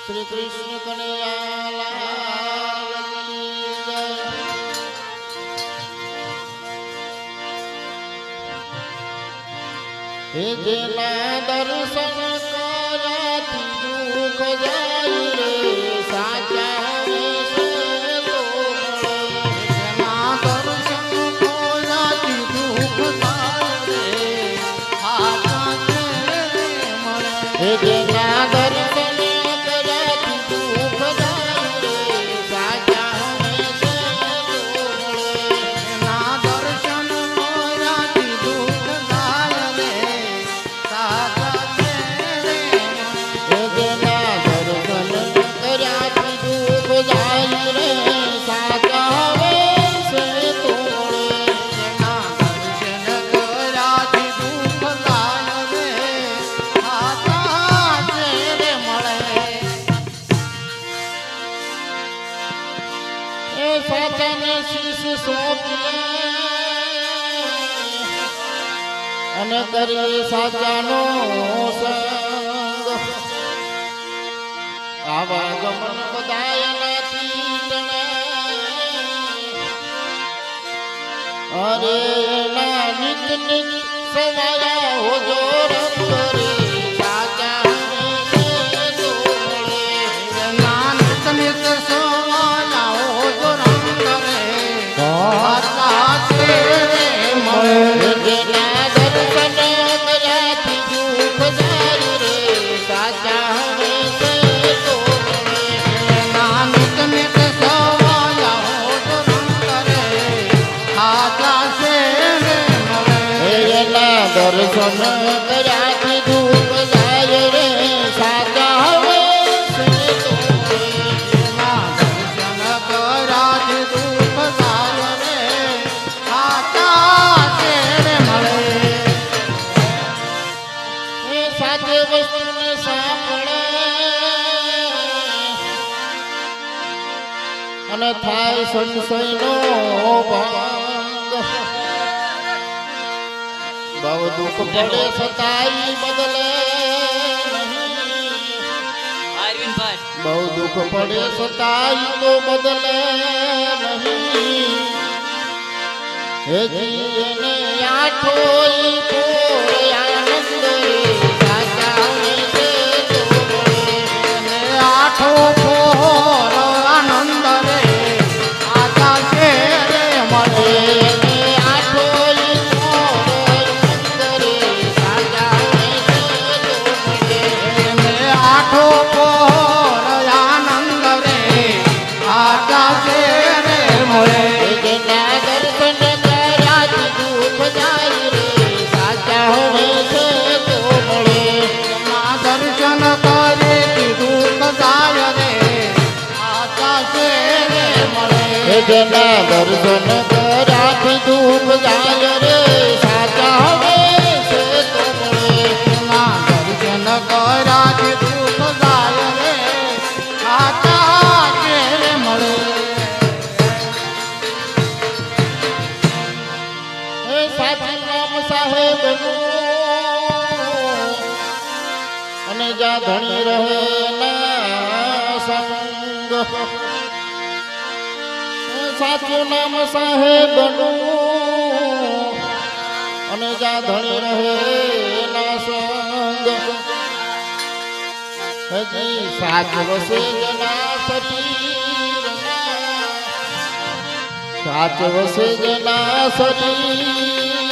શ્રી કૃષ્ણ કનૈયા લાલ કી જય। હે જેના દર્શન કર્યાથી દુઃખ જાય રે સાચા હંસે તો મળે। જેના દર્શન કર્યાથી દુઃખ જાય રે સાચા હંસે મળે। હે જેના દર્શન કર્યાથી દુઃખ જાય રે સાચા હંસે તો મળે। જેના દર્શન કર્યાથી દુઃખ જાય રે સાચા હંસે મળે। હે જેના દર્શન કર્યાથી દુઃખ જાય રે સાચા હંસે તો મળે। જેના દર્શન કર્યાથી દુઃખ જાય રે સાચા હંસે મળે। એ સાચાને શીશ સોંપીએ અને કરીએ સાચાનો સંગ। આવા ગમન બધાય નથી તણે અરે ના નિત નિત સવાયા હોજો રંગ રે સાચા હંસે તો મળે। જેના નિત નિત સવાયા હોજો રંગ રે સાચા હંસે મળે। જેના દર્શન કર્યાથી દુઃખ જાય રે સાચા હંસે તો મળે। જેના નિત નિત સવાયા હોજો રંગ રે સાચા હંસે મળે। એના દર્શન કર્યાથી દુઃખ જાય રે સાચા હંસે તો મળે। જેના દર્શન કર્યાથી દુઃખ જાય રે સાચા હંસે મળે। એ સાચે વસ્તુને સાંભળે અને થાય સંશયનો ભંગ। બહુ દુઃખ પડે છતાંય બદલે નહીં। બહુ દુઃખ પડે છતાંય તો બદલે નહીં। હે જીને આઠો પોર આનંદ રે સાચા હંસે તો મળે। અને આઠો પોર આનંદ રે સાચા હંસે મળે। એને આઠો પોર આનંદ રે સાચા હંસે તો મળે। એને આઠો પોર આનંદ રે સાચા હંસે મળે। જેના દર્શન કર્યાથી દુઃખ જાય રે સાચા હંસે તો મળે। ના દર્શન કરે દુઃખ જાય રે સાચા હંસે મળે। જેના દર્શન કર્યાથી દુઃખ જાય રે સાચા હંસે તો મળે। ના દર્શન કર્યાથી દુઃખ જાય રે સાચા હંસે મળે। હે સાચું નામ સાહેબનું અને જ્યાં ધણી રહે ના સંગ। હે સાચું નામ સાહેબનું અને જ્યાં ધણી રહે ના સંગ। હજી સાચ વસે જના શરીરમાં સાચ વસે જના શરીરમાં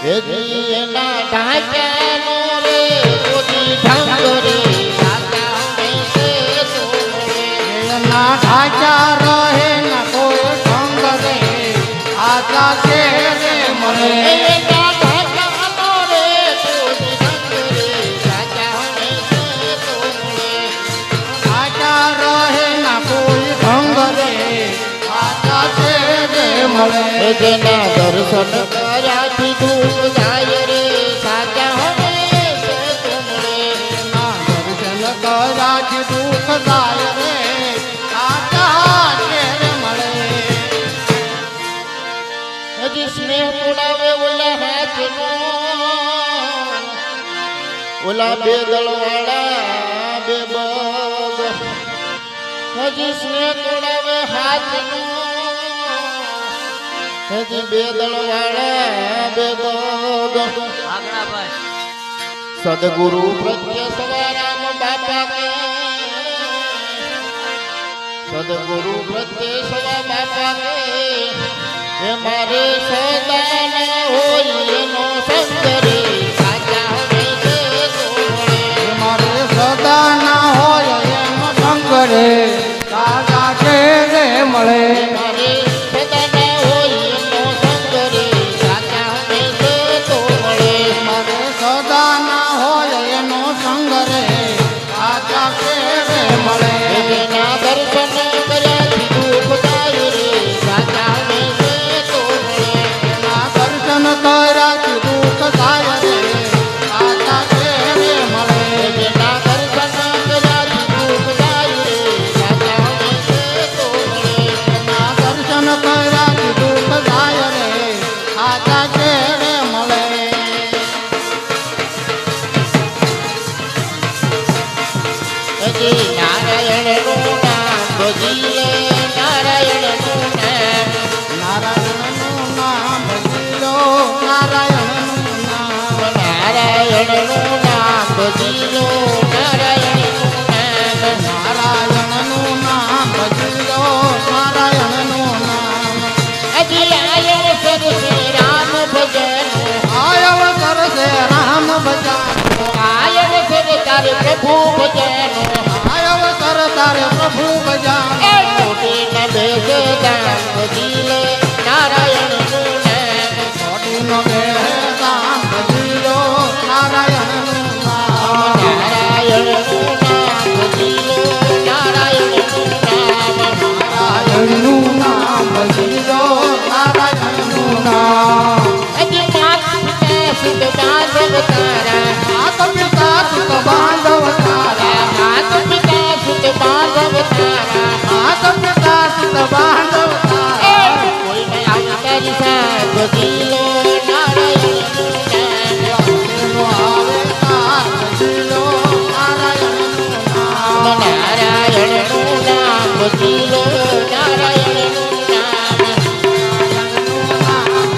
હજી એના ઢાંચાનો રે ઓછી ઢંગ રે સાચા હંસે તો મળે। એના ઢાંચા રહે ન કોઈ ઢંગ રે સાચા હંસે મળે। એના ઢાંચાનો રે ઓછી ઢંગ રે સાચા હંસે તો મળે। સાચા રહે ના કોઈ ઢંગ રે સાચા હંસે મળે। જેના દર્શન કર્યાથી દુઃખ જાય રે સાચા હંસે તો મળે। ના દર્શન કર્યાથી દુઃખ જાય રે સાચા હંસે મળે। હજી સ્નેહ તોડાવે ઓલા હાથનો ઓલા બે દળવાળા બે બગ હજી સ્નેહ તોડાવે હાથનો હજી બે દળવાળા બે બગ સદગુરુ પ્રત્યે સવારામ બાપા કે સદગુરુ પ્રત્યે સવા બાપા કે એ મારે સદા ના હોય એનો સંગરે સાચા હવે છે તો મળે. મારે સદા ના હોય એનો સંગ રે સાચા છે રે મળે. મારે સદા ના હોય એનો સંગરે સાચા હવે છે તો મળે. મારે સદા ના હોય એનો સંગ રે સાચા છે રે મળે. એના દર્શન કર્યાથી દુઃખ જાય રે સાચા હવે છે તો મળે. ના દર્શન કર્યાથી દુઃખ થાય રે સાચા છે રે મળે. એના દર્શન કર્યાથી દુઃખ જાય રે સાચા હવે છે તો મળે. ના દર્શન કર્યાથી દુઃખ થાય રે સાચા છે રે મળે. હજી નારાયણનું નામ ભજી લે નારાયણનું નામ. નારાયણનું નામ ભજી લો નારાયણનું નામ. નારાયણનું નામ ભજી લો નારાયણનું નામ. નારાયણનું નામ ભજી લો નારાયણનું નામ. હજી આયર સરસે રામ ભજન આયવ કરશે રામ ભજાનો. આયર સર તારે પ્રભુ ભજનો આયવ કર તારે પ્રભુ ભજાનો. એ મોટી ન બેસે દાન ભજી લે નારાયણનું નામ. મોટીનો બેદાન ભજી લો નારાયણનું નામ. નારાયણનું નામ ભજી લો નારાયણનું નામ. નારાયણનું નામ ભજી લો નારાયણનું નામ. હજી માત પિતા સુત બાંધવ તારા માત પિતા સુત બાંધવ તારા. માત પિતા સુત બાંધવ તારા માત પિતા સુત બાંધવ તારા. કોઈને આવતારી સાથ ભજી લો નારાયણનું નામ. એનો આવે તાર ભજી લો નારાયણનું નામ. નારાયણનું નામ ભજી લો નારાયણનું નામ.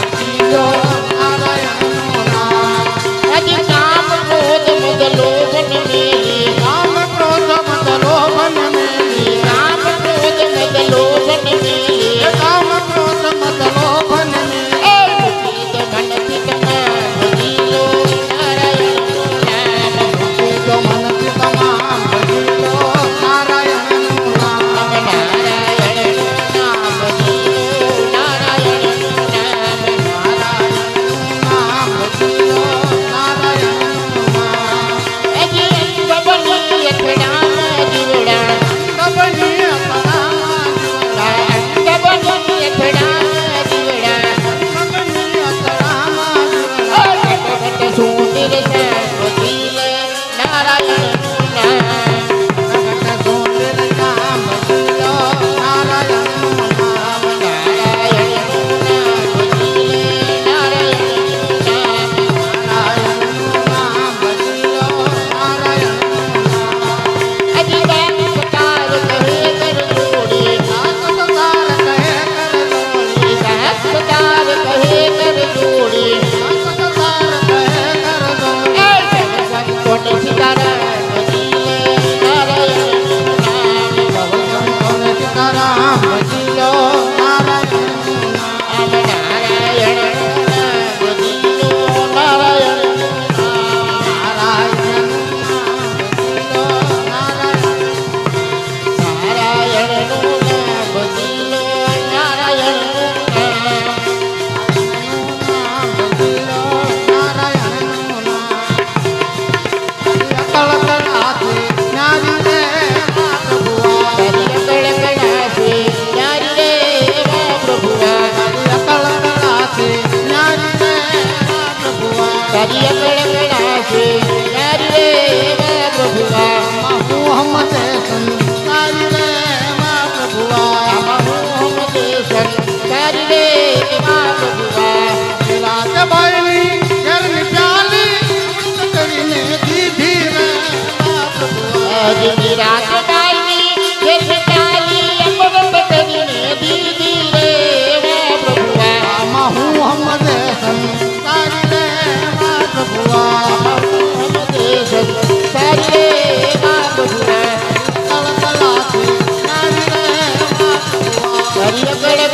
ભજી લો નારાયણનું નામ. હજી કામ ક્રોધ મદ લોભ ન મેલી કામ ક્રોધ મત લોભ ન મેલી. કામ ક્રોધ મદ લોભ ન મેલી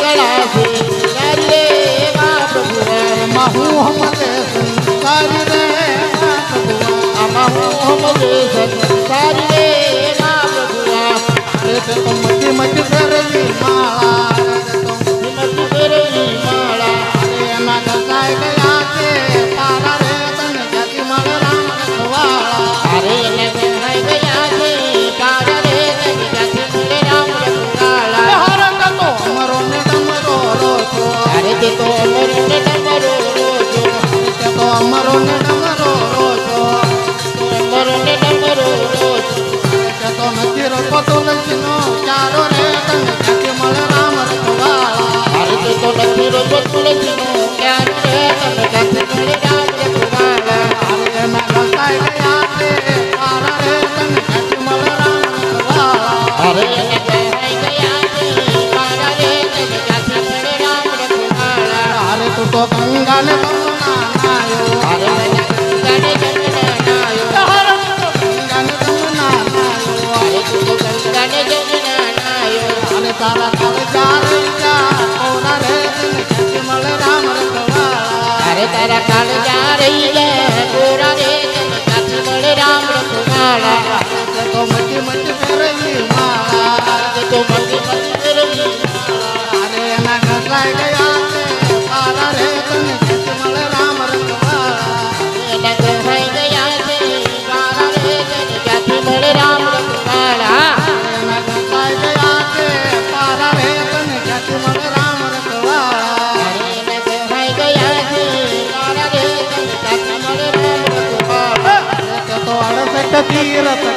કળા છે તારી રે મા પ્રભુ એમાં હું હમલે સંસારી રે મા પ્રભુ આમાં હું હમલે સંસારી રે મા પ્રભુ અરે તે તો મચી મચી ફેરવી માળા હિંમત ફેરવી માળા અરે એમાં ઘસાઈ ગયા છે તારા રે તને જાતિ મળે રામ રખવાળા અરે એને કહેવાય ગયા છે તારા રે તને જાતિ મળે રામ રખવાળા હરક તો અમરો ને ડમરો રોજો અરે તે તો અમરો ને ડમરો રોજો તે તો અમરો ને ડમરો રોજો અમરો ને ડમરો રોજો તે તો નથી રોકો તુલસીનો ચારો રે તને જાતિ મળે રામ રખવાળા અરે તે તો નથી રોજો તુલસીનો ક્યાં રે તને જાતિ મળે રામ રખવાળા અરે એમાં ઘસાઈ ગયા છે તારા રે તને જાતિ મળે રામ રખવાળા અરે એને કહેવાય ગયા છે તારા રે તને જાતિ મળે રામ રખવાળા અરે તું તો ગંગા ને બમના નાયો અરે મને ગંગાને જમના નાયો હર ગંગા ને બમના નાયો અરે તું તો ગંગાને જમના નાયો અરે તારા કાળ ચારે જા કોરા રે તને જાતિ મળે રામ રખવાળા અરે તારા કાળ જા રહી લે ગોરા રે તને જાતિ મળે રામ રખવાળા તે તો મચી મચી ફેરવી માળા તે તો મતી મતી ફેરવી અરે એના ઘસાઈ ગયા છે તારા રે તને જાતિ મળે રામ રખવાળા એના કહેવાય ગયા છે તારા રે તને જાતિ મળે રામ રખવાળા એના ઘસાઈ ગયા છે તારા રે તને જાતિ મળે રામ રખવાળા અરે એના કહેવાય ગયા છે તારા રે તને જાતિ મળે રામ રખવાળા તે તો 68 તીરથ